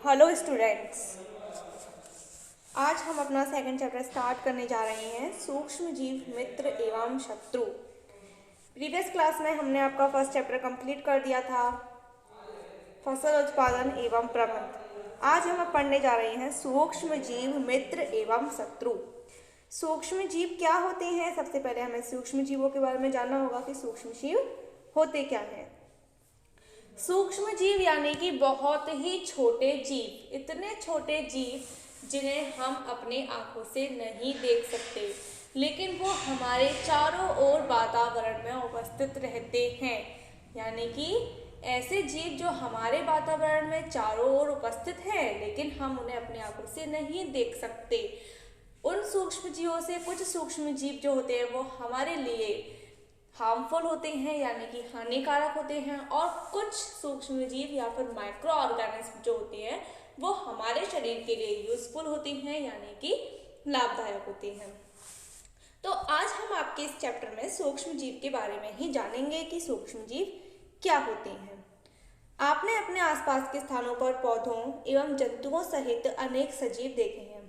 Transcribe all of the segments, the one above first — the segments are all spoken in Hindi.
हेलो स्टूडेंट्स, आज हम अपना सेकंड चैप्टर स्टार्ट करने जा रहे हैं सूक्ष्म जीव मित्र एवं शत्रु। प्रीवियस क्लास में हमने आपका फर्स्ट चैप्टर कंप्लीट कर दिया था, फसल उत्पादन एवं प्रबंध। आज हम पढ़ने जा रहे हैं सूक्ष्म जीव मित्र एवं शत्रु। सूक्ष्म जीव क्या होते हैं? सबसे पहले हमें सूक्ष्म जीवों के बारे में जानना होगा कि सूक्ष्म जीव होते क्या हैं। सूक्ष्म जीव यानी कि बहुत ही छोटे जीव, इतने छोटे जीव जिन्हें हम अपने आंखों से नहीं देख सकते, लेकिन वो हमारे चारों ओर वातावरण में उपस्थित रहते हैं। यानी कि ऐसे जीव जो हमारे वातावरण में चारों ओर उपस्थित हैं, लेकिन हम उन्हें अपने आंखों से नहीं देख सकते। उन सूक्ष्म जीवों से कुछ सूक्ष्म जीव जो होते हैं वो हमारे लिए हार्मफुल होते हैं, यानी कि हानिकारक होते हैं, और कुछ सूक्ष्म जीव या फिर माइक्रो ऑर्गेनिज्म जो होते हैं वो हमारे शरीर के लिए यूजफुल होती हैं, यानी कि लाभदायक होती हैं। तो आज हम आपके इस चैप्टर में सूक्ष्म जीव के बारे में ही जानेंगे कि सूक्ष्म जीव क्या होते हैं। आपने अपने आसपास के स्थानों पर पौधों एवं जंतुओं सहित अनेक सजीव देखे हैं।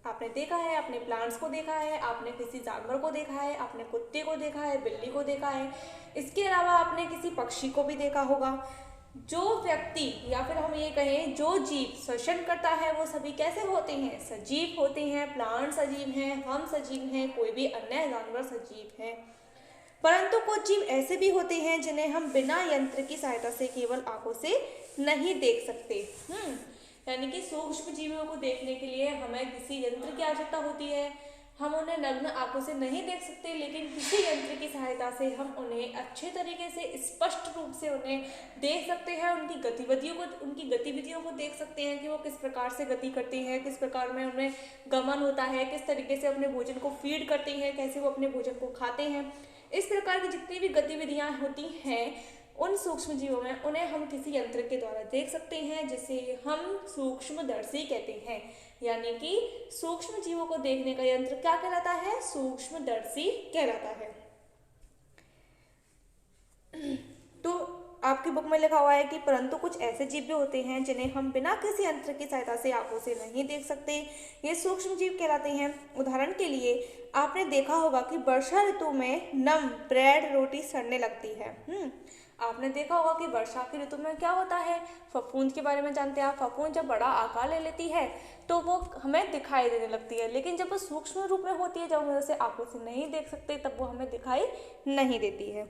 आपने देखा है, अपने प्लांट्स को देखा है, आपने किसी जानवर को देखा है, आपने कुत्ते को देखा है, बिल्ली को देखा है। इसके अलावा आपने किसी पक्षी को भी देखा होगा। जो व्यक्ति या फिर हम ये कहें जो जीव श्वसन करता है वो सभी कैसे होते हैं? सजीव होते हैं। प्लांट सजीव हैं, हम सजीव हैं, कोई भी अन्य जानवर सजीव हैं। परंतु कुछ जीव ऐसे भी होते हैं जिन्हें हम बिना यंत्र की सहायता से केवल आंखों से नहीं देख सकते। यानी कि सूक्ष्म जीवों को देखने के लिए हमें किसी यंत्र की आवश्यकता होती है। हम उन्हें नग्न आंखों से नहीं देख सकते, लेकिन किसी यंत्र की सहायता से हम उन्हें अच्छे तरीके से स्पष्ट रूप से उन्हें देख सकते हैं। उनकी गतिविधियों को देख सकते हैं कि वो किस प्रकार से गति करते हैं, किस प्रकार में उनमें गमन होता है, किस तरीके से अपने भोजन को फीड करते हैं, कैसे वो अपने भोजन को खाते हैं। इस प्रकार की जितनी भी गतिविधियां होती हैं उन सूक्ष्म जीवों में, उन्हें हम किसी यंत्र के द्वारा देख सकते हैं, जिसे हम सूक्ष्मदर्शी कहते हैं। यानी कि सूक्ष्म जीवों को देखने का यंत्र क्या कहलाता है? सूक्ष्मदर्शी कहलाता है। तो आपकी बुक में लिखा हुआ है कि परंतु कुछ ऐसे जीव भी होते हैं जिन्हें हम बिना किसी यंत्र की सहायता से आंखों से नहीं देख सकते। ये सूक्ष्म जीव कहलाते हैं। उदाहरण के लिए आपने देखा होगा कि वर्षा ऋतु में नम ब्रेड रोटी सड़ने लगती है। आपने देखा होगा कि वर्षा की ऋतु में क्या होता है? फफूंद के बारे में जानते हैं आप। फफूंद जब बड़ा आकार ले लेती है तो वो हमें दिखाई देने लगती है, लेकिन जब वो सूक्ष्म रूप में होती है, जब हम उसे आंखों से नहीं देख सकते, तब वो हमें दिखाई नहीं देती है।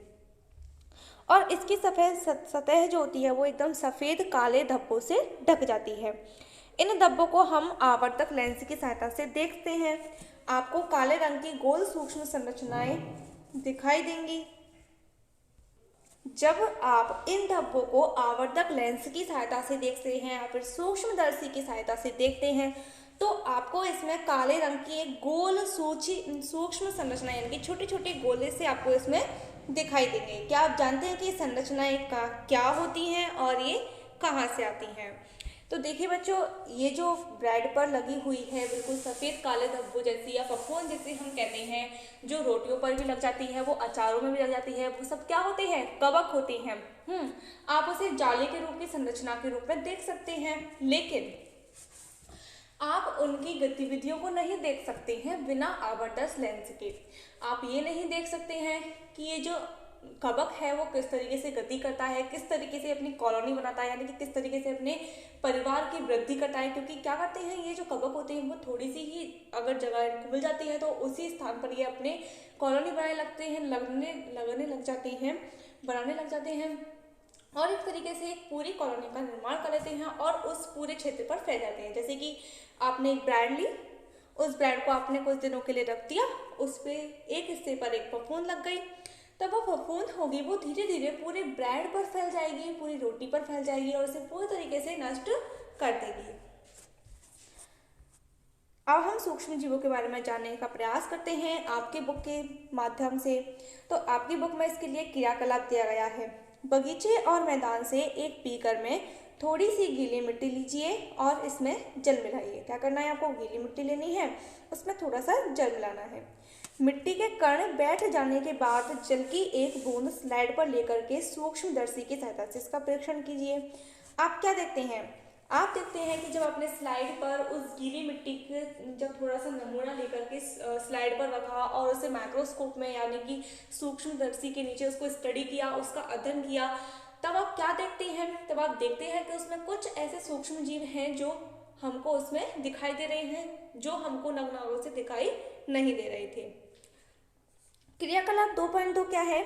और इसकी सतह जो होती है वो एकदम सफ़ेद काले धब्बों से ढक जाती है। इन धब्बों को हम आवर्तक लेंस की सहायता से देखते हैं। आपको काले रंग की गोल सूक्ष्म संरचनाएं दिखाई देंगी। जब आप इन धब्बों को आवर्तक लेंस की सहायता से देखते हैं या फिर सूक्ष्मदर्शी की सहायता से देखते हैं, तो आपको इसमें काले रंग की एक गोल सूक्ष्म संरचना यानी कि छोटे छोटे गोले से आपको इसमें दिखाई देंगे। क्या आप जानते हैं कि ये संरचनाएं क्या होती हैं और ये कहाँ से आती हैं? तो देखिए बच्चों, ये जो ब्रेड पर लगी हुई है बिल्कुल सफ़ेद काले धब्बों जैसी या फफूंद जैसे हम कहते हैं, जो रोटियों पर भी लग जाती है, वो अचारों में भी लग जाती है, वो सब क्या होते हैं? कवक होते हैं। आप उसे जाली के रूप की संरचना के रूप में देख सकते हैं, लेकिन आप उनकी गतिविधियों को नहीं देख सकते हैं बिना आवर्तक लेंस के। आप ये नहीं देख सकते हैं कि ये जो कवक है वो किस तरीके से गति करता है, किस तरीके से अपनी कॉलोनी बनाता है, यानी कि किस तरीके से अपने परिवार की वृद्धि करता है। क्योंकि क्या करते हैं ये जो कवक होते हैं वो थोड़ी सी ही अगर जगह इनको मिल जाती है तो उसी स्थान पर ये अपने कॉलोनी बनाने लगते हैं, लगाने लग जाते हैं और इस तरीके से एक पूरी कॉलोनी का निर्माण कर लेते हैं और उस पूरे क्षेत्र पर फैल जाते हैं। जैसे कि आपने एक ब्रेड ली, उस ब्रेड को आपने कुछ दिनों के लिए रख दिया, उस पर एक हिस्से पर एक फफूंद लग गई, तब वो फफूंद होगी वो धीरे धीरे पूरे ब्रेड पर फैल जाएगी, पूरी रोटी पर फैल जाएगी और उसे पूरी तरीके से नष्ट कर देगी। अब हम सूक्ष्म जीवों के बारे में जानने का प्रयास करते हैं आपके बुक के माध्यम से। तो आपकी बुक में इसके लिए क्रियाकलाप दिया गया है। बगीचे और मैदान से एक बीकर में थोड़ी सी गीली मिट्टी लीजिए और इसमें जल मिलाइए। क्या करना है आपको? गीली मिट्टी लेनी है, उसमें थोड़ा सा जल मिलाना है। मिट्टी के कण बैठ जाने के बाद जल की एक बूंद स्लाइड पर लेकर के सूक्ष्मदर्शी की सहायता से इसका परीक्षण कीजिए। आप क्या देखते हैं? आप देखते हैं कि जब आपने स्लाइड पर उस गीली मिट्टी के जब थोड़ा सा नमूना लेकर के स्लाइड पर रखा और उसे माइक्रोस्कोप में यानी कि सूक्ष्मदर्शी के नीचे उसको स्टडी किया, उसका अध्ययन किया, तब आप क्या देखते हैं? तब आप देखते हैं कि उसमें कुछ ऐसे सूक्ष्म जीव हैं जो हमको उसमें दिखाई दे रहे हैं, जो हमको नग्न आंखों से दिखाई नहीं दे रहे थे। क्रियाकलाप 2.2 क्या है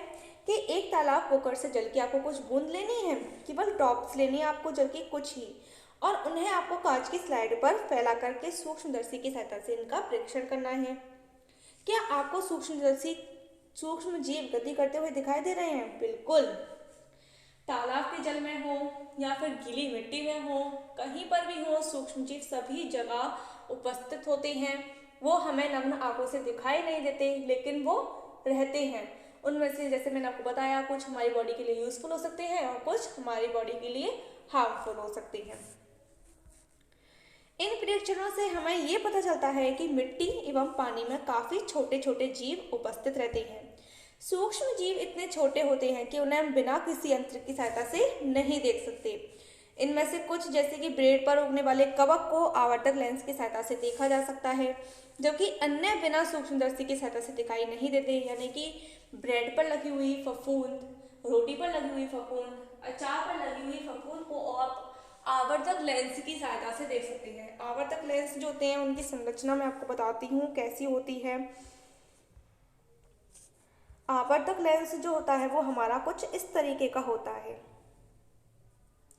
कि एक तालाब पोखर से जल की आपको कुछ बूंद लेनी है, केवल ड्रॉप्स लेनी है आपको जल की कुछ ही, और उन्हें आपको कांच की स्लाइड पर फैला करके सूक्ष्मदर्शी की सहायता से इनका परीक्षण करना है। क्या आपको सूक्ष्म जीव गति करते हुए दिखाई दे रहे हैं? बिल्कुल। तालाब के जल में हो या फिर गीली मिट्टी में हो, कहीं पर भी हो, सूक्ष्म जीव सभी जगह उपस्थित होते हैं। वो हमें नग्न आंखों से दिखाई नहीं देते, लेकिन वो रहते हैं। उनमें से जैसे मैंने आपको बताया, कुछ हमारी बॉडी के लिए यूजफुल हो सकते हैं और कुछ हमारी बॉडी के लिए हार्मफुल हो सकते हैं। इन परीक्षणों से हमें ये पता चलता है कि मिट्टी एवं पानी में काफी छोटे छोटे जीव उपस्थित रहते हैं। सूक्ष्म जीव इतने छोटे होते हैं कि उन्हें हम बिना किसी यंत्र की सहायता से नहीं देख सकते। इनमें से कुछ जैसे कि ब्रेड पर उगने वाले कवक को आवर्तक लेंस की सहायता से देखा जा सकता है, जबकि अन्य बिना सूक्ष्मदर्शी की सहायता से दिखाई नहीं देते। यानी कि ब्रेड पर लगी हुई फफूंद, रोटी पर लगी हुई फफूंद, अचार पर लगी हुई फफूंद को आप आवर्तक लेंस की सहायता से देख सकते हैं। आवर्तक लेंस जो होते हैं उनकी संरचना मैं आपको बताती हूँ कैसी होती है। आवर्तक लेंस जो होता है वो हमारा कुछ इस तरीके का होता है।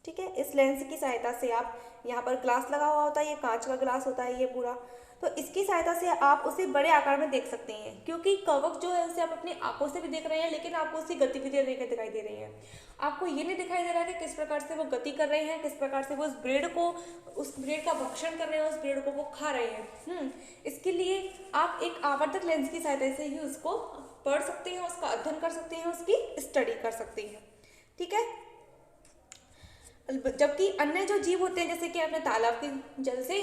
ठीक है, इस लेंस की सहायता से आप, यहाँ पर ग्लास लगा हुआ होता है, ये कांच का ग्लास होता है ये पूरा, तो इसकी सहायता से आप उसे बड़े आकार में देख सकते हैं। क्योंकि कवक जो है उसे आप अपनी आंखों से भी देख रहे हैं, लेकिन आपको उसकी गतिविधि दिखाई दे रही है। आपको ये नहीं दिखाई दे रहा है कि किस प्रकार से वो गति कर रहे हैं, किस प्रकार से वो उस ब्रेड का भक्षण कर रहे हैं, उस ब्रेड को वो खा रहे हैं। इसके लिए आप एक आवर्तक लेंस की सहायता से ही उसको पढ़ सकते हैं, उसका अध्ययन कर सकते हैं, उसकी स्टडी कर सकते हैं। ठीक है, जबकि अन्य जो जीव होते हैं, जैसे कि आपने तालाब के जल से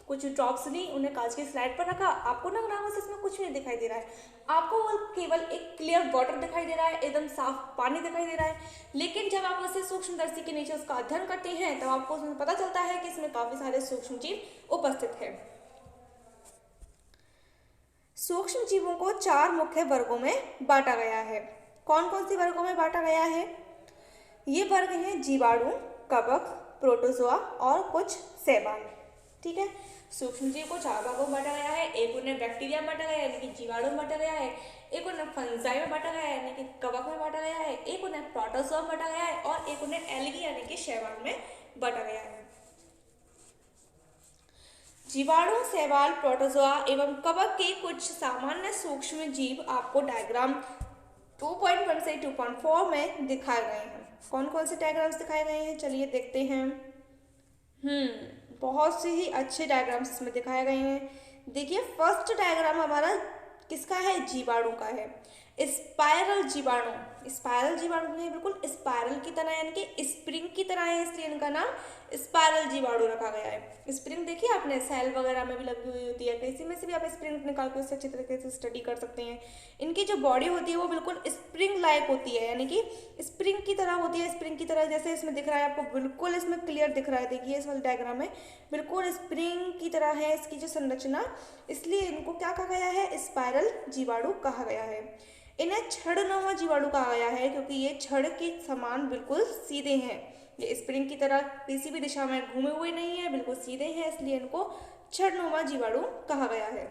कुछ ड्रॉप्स ली, उन्हें कांच की स्लाइड पर रखा, आपको नग्न आंखों से इसमें कुछ नहीं दिखाई दे रहा है। आपको केवल एक क्लियर वाटर दिखाई दे रहा है, एकदम साफ पानी दिखाई दे रहा है। लेकिन जब आप उसे सूक्ष्मदर्शी के नीचे उसका अध्ययन करते हैं, तब आपको उसमें पता चलता है कि इसमें काफी सारे सूक्ष्म जीव उपस्थित है। सूक्ष्म जीवों को 4 मुख्य वर्गों में बांटा गया है। कौन कौन सी वर्गों में बांटा गया है? ये वर्ग हैं जीवाणु, कवक, प्रोटोजोआ और कुछ शैवाल। ठीक है, सूक्ष्म जीव को 4 भागों में बांटा गया है। एक उन्हें बैक्टीरिया में बांटा गया है, यानी कि जीवाणु में बांटा गया है। एक उन्हें फंजाई में बांटा गया है, यानी कि कवक में बांटा गया है। एक उन्हें प्रोटोजोआ में बांटा गया है और एक उन्हें एल्गी यानी कि शैवाल में बांटा गया है। जीवाणु, शैवाल, प्रोटोजोआ एवं कवक के कुछ सामान्य सूक्ष्म जीव आपको डायग्राम 2.1 से 2.4 में दिखाए गए हैं। कौन कौन से डायग्राम्स दिखाए गए हैं, चलिए देखते हैं। बहुत से ही अच्छे डायग्राम्स इसमें दिखाए गए हैं। देखिए, फर्स्ट डायग्राम हमारा किसका है? जीवाणु का है। स्पाइरल जीवाणु, स्पाइरल जीवाणु है, बिल्कुल स्पाइरल की तरह, यानी कि स्प्रिंग की तरह है, इसलिए इनका नाम स्पाइरल जीवाणु रखा गया है। स्प्रिंग देखिए आपने, सेल वगैरह में भी लगी हुई होती है, किसी में से भी आप स्प्रिंग निकाल के उससे अच्छी तरीके से स्टडी कर सकते हैं। इनकी जो बॉडी होती है वो बिल्कुल स्प्रिंग लाइक होती है, यानी कि स्प्रिंग की तरह होती है। स्प्रिंग की तरह जैसे इसमें दिख रहा है आपको, बिल्कुल इसमें क्लियर दिख रहा है। देखिए इस वाले डायग्राम में बिल्कुल स्प्रिंग की तरह है इसकी जो संरचना, इसलिए इनको क्या कहा गया है? स्पाइरल जीवाणु कहा गया है। इन्हें छड़नुमा जीवाणु कहा गया है, क्योंकि ये छड़ के समान बिल्कुल सीधे हैं। ये स्प्रिंग की तरह किसी भी दिशा में घूमे हुए नहीं है, बिल्कुल सीधे हैं, इसलिए इनको छड़नुमा जीवाणु कहा गया है।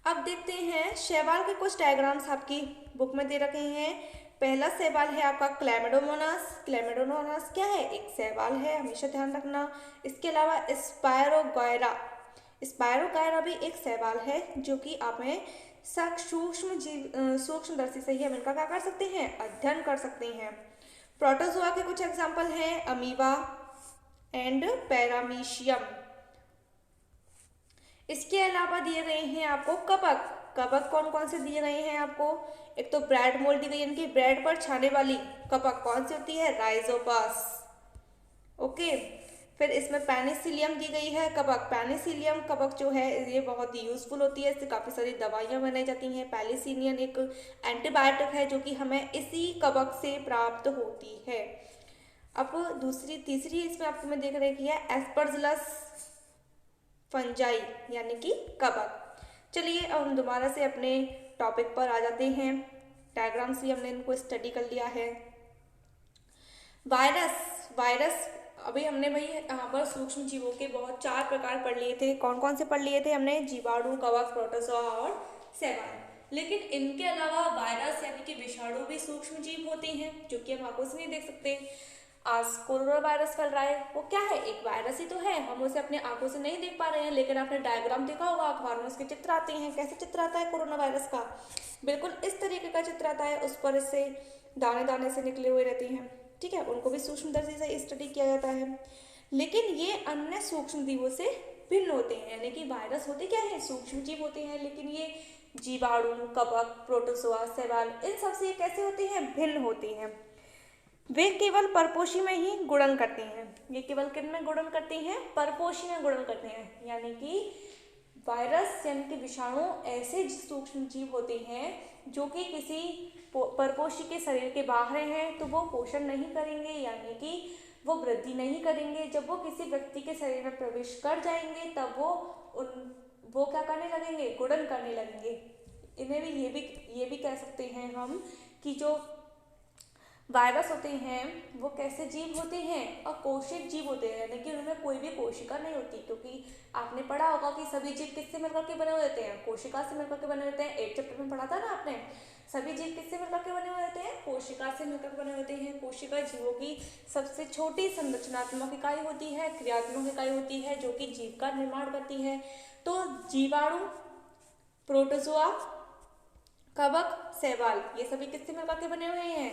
अब देखते हैं शैवाल के कुछ डायग्राम्स आपकी बुक में दे रखे हैं। पहला शैवाल है आपका क्लैमिडोमोनास। क्लैमिडोमोनास क्या है? एक शैवाल है, हमेशा ध्यान रखना। इसके अलावा स्पायरोगोयरा, स्पायरोगोयरा भी एक शैवाल है, जो कि आप में सूक्ष्मदर्शी से ही हम इनका क्या कर सकते हैं? अध्ययन कर सकते हैं। प्रोटोजोआ के कुछ एग्जाम्पल हैं, अमीबा एंड पैरामीशियम। इसके अलावा दिए गए हैं आपको कवक। कवक कौन कौन से दिए गए हैं आपको? एक तो ब्रेड मोल्ड दी गई, इनकी ब्रेड पर छाने वाली कवक कौन सी होती है? राइजोपस। ओके, फिर इसमें पेनिसिलियम दी गई है कवक। पेनिसिलियम कवक जो है ये बहुत ही यूजफुल होती है, इससे काफ़ी सारी दवाइयाँ बनाई जाती हैं। पेनिसिलियम एक एंटीबायोटिक है जो कि हमें इसी कवक से प्राप्त होती है। अब तीसरी इसमें आपको मैं देख रही है एस्परजिलस फंजाई यानी कि कवक। चलिए अब हम दोबारा से अपने टॉपिक पर आ जाते हैं। डायग्राम्स भी हमने इनको स्टडी कर लिया है। वायरस अभी हमने भाई यहाँ पर सूक्ष्म जीवों के बहुत 4 प्रकार पढ़ लिए थे। कौन कौन से पढ़ लिए थे हमने? जीवाणु, कवक, प्रोटोजोआ और शैवाल। लेकिन इनके अलावा वायरस यानी कि विषाणु भी सूक्ष्म जीव होते हैं जो कि हम आंखों से नहीं देख सकते। आज कोरोना वायरस फैल रहा है, वो क्या है? एक वायरस ही तो है, हम उसे अपने आंखों से नहीं देख पा रहे हैं, लेकिन आपने डायग्राम देखा होगा, अखबार में उसके चित्र आते हैं। कैसे चित्र आता है कोरोना वायरस का? बिल्कुल इस तरीके का चित्र आता है, उस पर इससे दाने दाने से निकले हुए रहते हैं, ठीक है। उनको भी सूक्ष्मदर्शी से स्टडी किया जाता है। लेकिन ये अन्य सूक्ष्म जीवों से भिन्न होते हैं, यानी कि वायरस होते क्या है? सूक्ष्म जीव होते हैं, लेकिन ये जीवाणु, कवक, प्रोटोजोआ, शैवाल इन सबसे ये कैसे होते हैं? भिन्न होते हैं। वे केवल परपोषी में ही गुणन करते हैं। ये केवल किन में गुणन करते हैं? परपोषी में गुणन करते हैं। यानी कि वायरस यानी कि विषाणु ऐसे सूक्ष्म जीव होते हैं जो कि किसी परपोषी के शरीर के बाहर हैं तो वो पोषण नहीं करेंगे, यानी कि वो वृद्धि नहीं करेंगे। जब वो किसी व्यक्ति के शरीर में प्रवेश कर जाएंगे तब वो क्या करने लगेंगे? गुणन करने लगेंगे। इन्हें भी ये भी कह सकते हैं हम कि जो वायरस होते हैं वो कैसे जीव होते हैं? अकोशिक जीव होते हैं, यानी कि उनमें कोई भी कोशिका नहीं होती। क्योंकि आपने पढ़ा होगा कि सभी जीव किससे मिलकर के बने हुए होते हैं? कोशिका से मिलकर के बने होते हैं। 8 चैप्टर में पढ़ा था ना आपने। सभी जीव किससे मिलकर के बने हुए होते हैं? कोशिका से मिलकर बने होते हैं। कोशिका जीवों की सबसे छोटी संरचनात्मक इकाई होती है, क्रियात्मक इकाई होती है, जो कि जीव का निर्माण करती है। तो जीवाणु, प्रोटोजोआ, कवक, शैवाल ये सभी किससे मिलकर के बने हुए हैं?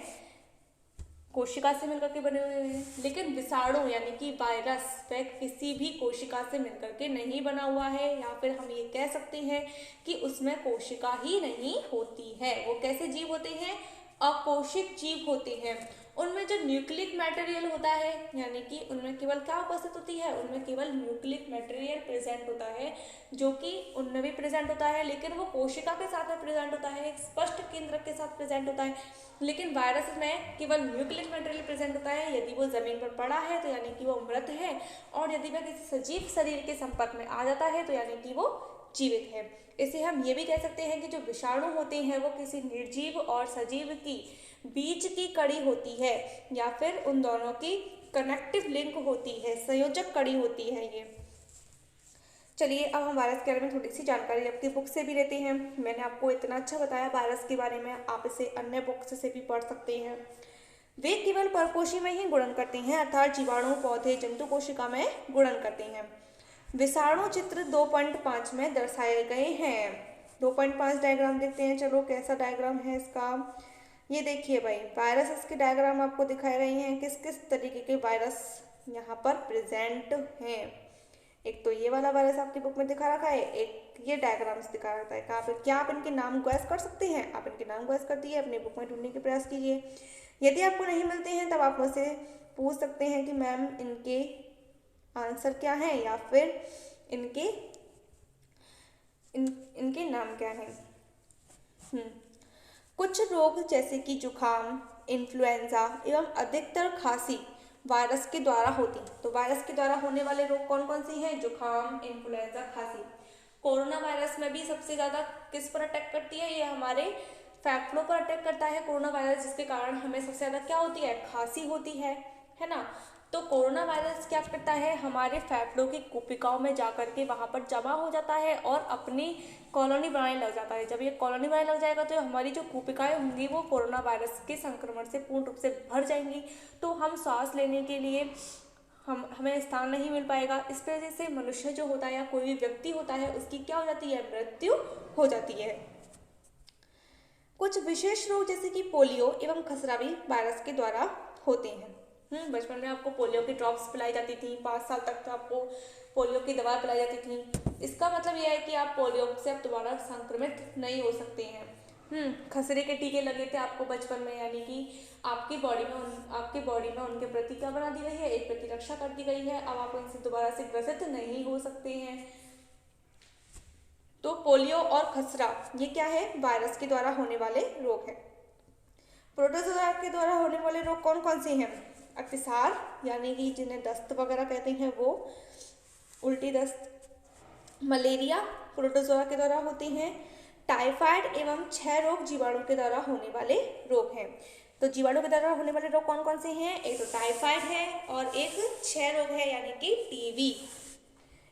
कोशिका से मिलकर के बने हुए हैं। लेकिन विषाणु यानी कि वायरस वह किसी भी कोशिका से मिलकर के नहीं बना हुआ है, या फिर हम ये कह सकते हैं कि उसमें कोशिका ही नहीं होती है। वो कैसे जीव होते हैं? अकोशिक जीव होते हैं। उनमें जो न्यूक्लिक मटेरियल होता है, यानी कि उनमें केवल क्या उपस्थित होती है? उनमें केवल न्यूक्लिक मटेरियल प्रेजेंट होता है, जो कि उनमें भी प्रेजेंट होता है, लेकिन वो कोशिका के साथ में प्रेजेंट होता है, एक स्पष्ट केंद्रक के साथ प्रेजेंट होता है। लेकिन वायरस में केवल न्यूक्लिक मटेरियल प्रेजेंट होता है। यदि वो जमीन पर पड़ा है तो यानी कि वो मृत है, और यदि वह किसी सजीव शरीर के संपर्क में आ जाता है तो यानी कि वो जीवित है। इसे हम ये भी कह सकते हैं कि जो विषाणु होते हैं वो किसी निर्जीव और सजीव की बीच की कड़ी होती है, या फिर उन दोनों की कनेक्टिव लिंक होती है, संयोजक कड़ी होती है ये। चलिए अब हम वायरस के बारे में थोड़ी सी जानकारी अपनी बुक से भी लेते हैं। मैंने आपको इतना अच्छा बताया वायरस के बारे में, आप इसे अन्य बुक्स से भी पढ़ सकते हैं। वे केवल परपोषी में ही गुणन करते हैं, अर्थात जीवाणु, पौधे, जंतु कोशिका में गुणन करते हैं। विषाणु चित्र 2.5 में दर्शाए गए हैं। 2.5 डायग्राम देखते हैं। चलो कैसा डायग्राम है इसका? ये देखिए भाई, वायरस इसके डायग्राम आपको दिखाए गए हैं। किस किस तरीके के वायरस यहाँ पर प्रेजेंट हैं। एक तो ये वाला वायरस आपकी बुक में दिखा रखा है, एक ये डायग्राम्स दिखा रखा है। कहाँ पे क्या आप इनके नाम गैस कर सकते हैं? आप इनके नाम गैस कर दिए, अपनी बुक में ढूंढने के प्रयास कीजिए। यदि आपको नहीं मिलते हैं तब आप मुझसे पूछ सकते हैं कि मैम इनके आंसर क्या है, या फिर इनके नाम क्या हैं। कुछ रोग जैसे कि जुखाम, इन्फ्लुएंजा एवं अधिकतर खांसी वायरस के द्वारा होती। तो वायरस के द्वारा होने वाले रोग कौन कौन से हैं? जुखाम, इन्फ्लुएंजा, खांसी। कोरोना वायरस में भी सबसे ज़्यादा किस पर अटैक करती है? ये हमारे फेफड़ों पर अटैक करता है कोरोना वायरस, जिसके कारण हमें सबसे ज़्यादा क्या होती है? खांसी होती है ना। तो कोरोना वायरस क्या करता है? हमारे फेफड़ों की कुपिकाओं में जाकर के वहाँ पर जमा हो जाता है और अपनी कॉलोनी बनाने लग जाता है। जब ये कॉलोनी बनाने लग जाएगा तो हमारी जो कुपिकाएं होंगी वो कोरोना वायरस के संक्रमण से पूर्ण रूप से भर जाएंगी। तो हम सांस लेने के लिए हमें स्थान नहीं मिल पाएगा। इस वजह से मनुष्य जो होता है या कोई भी व्यक्ति होता है उसकी क्या हो जाती है? मृत्यु हो जाती है। कुछ विशेष रोग जैसे कि पोलियो एवं खसरा भी वायरस के द्वारा होते हैं। बचपन में आपको पोलियो की ड्रॉप्स पिलाई जाती थी, 5 साल तक तो आपको पोलियो की दवा पिलाई जाती थी। इसका मतलब यह है कि आप पोलियो से अब दोबारा संक्रमित नहीं हो सकते हैं। खसरे के टीके लगे थे आपको बचपन में, यानी कि आपकी बॉडी में उनके प्रति क्या बना दी गई है? एक प्रतिरक्षा कर दी गई है। अब आप उनसे दोबारा से ग्रसित नहीं हो सकते हैं। तो पोलियो और खसरा ये क्या है? वायरस के द्वारा होने वाले रोग हैं। प्रोटोजोआ के द्वारा होने वाले रोग कौन कौन से हैं? अतिसार यानी कि जिन्हें दस्त वगैरह कहते हैं वो, उल्टी दस्त, मलेरिया प्रोटोजोआ के द्वारा होते हैं, टाइफाइड एवं क्षय रोग जीवाणु के द्वारा होने वाले रोग हैं। तो जीवाणु के द्वारा होने वाले रोग कौन कौन से हैं? एक तो टाइफाइड है और एक क्षय रोग है यानी कि टीबी।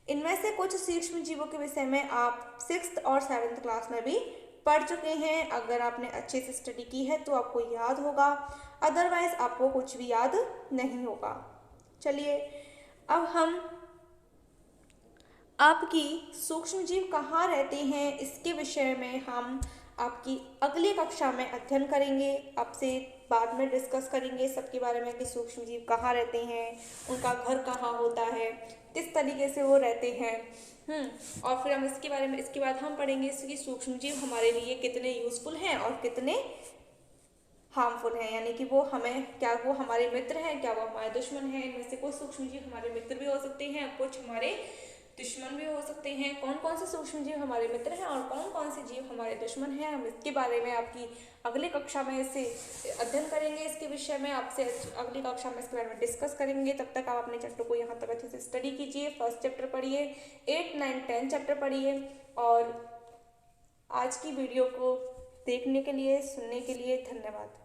इनमें से कुछ सूक्ष्म जीवों के विषय में आप 6th और 7th क्लास में भी पढ़ चुके हैं। अगर आपने अच्छे से स्टडी की है तो आपको याद होगा, अदरवाइज आपको कुछ भी याद नहीं होगा। चलिए अब हम आपकी सूक्ष्म जीव कहाँ रहते हैं इसके विषय में हम आपकी अगली कक्षा में अध्ययन करेंगे। आपसे बाद में डिस्कस करेंगे सबके बारे में कि सूक्ष्म जीव कहाँ रहते हैं, उनका घर कहाँ होता है, किस तरीके से वो रहते हैं। और फिर हम इसके बारे में इसके बाद हम पढ़ेंगे कि सूक्ष्म जीव हमारे लिए कितने यूजफुल हैं और कितने हार्मफुल हैं, यानी कि वो हमें क्या वो हमारे मित्र हैं, क्या वो हमारे दुश्मन हैं। इनमें से कुछ सूक्ष्म जीव हमारे मित्र भी हो सकते हैं, कुछ हमारे दुश्मन भी हो सकते हैं। कौन कौन से सूक्ष्म जीव हमारे मित्र हैं और कौन कौन से जीव हमारे दुश्मन हैं, हम इसके बारे में आपकी अगली कक्षा में इसे अध्ययन करेंगे। इसके विषय में आपसे अगली कक्षा में इसके बारे में डिस्कस करेंगे। तब तक आप अपने चैप्टर को यहाँ तक अच्छे से स्टडी कीजिए। फर्स्ट चैप्टर पढ़िए, 8, 9, 10 चैप्टर पढ़िए। और आज की वीडियो को देखने के लिए, सुनने के लिए धन्यवाद।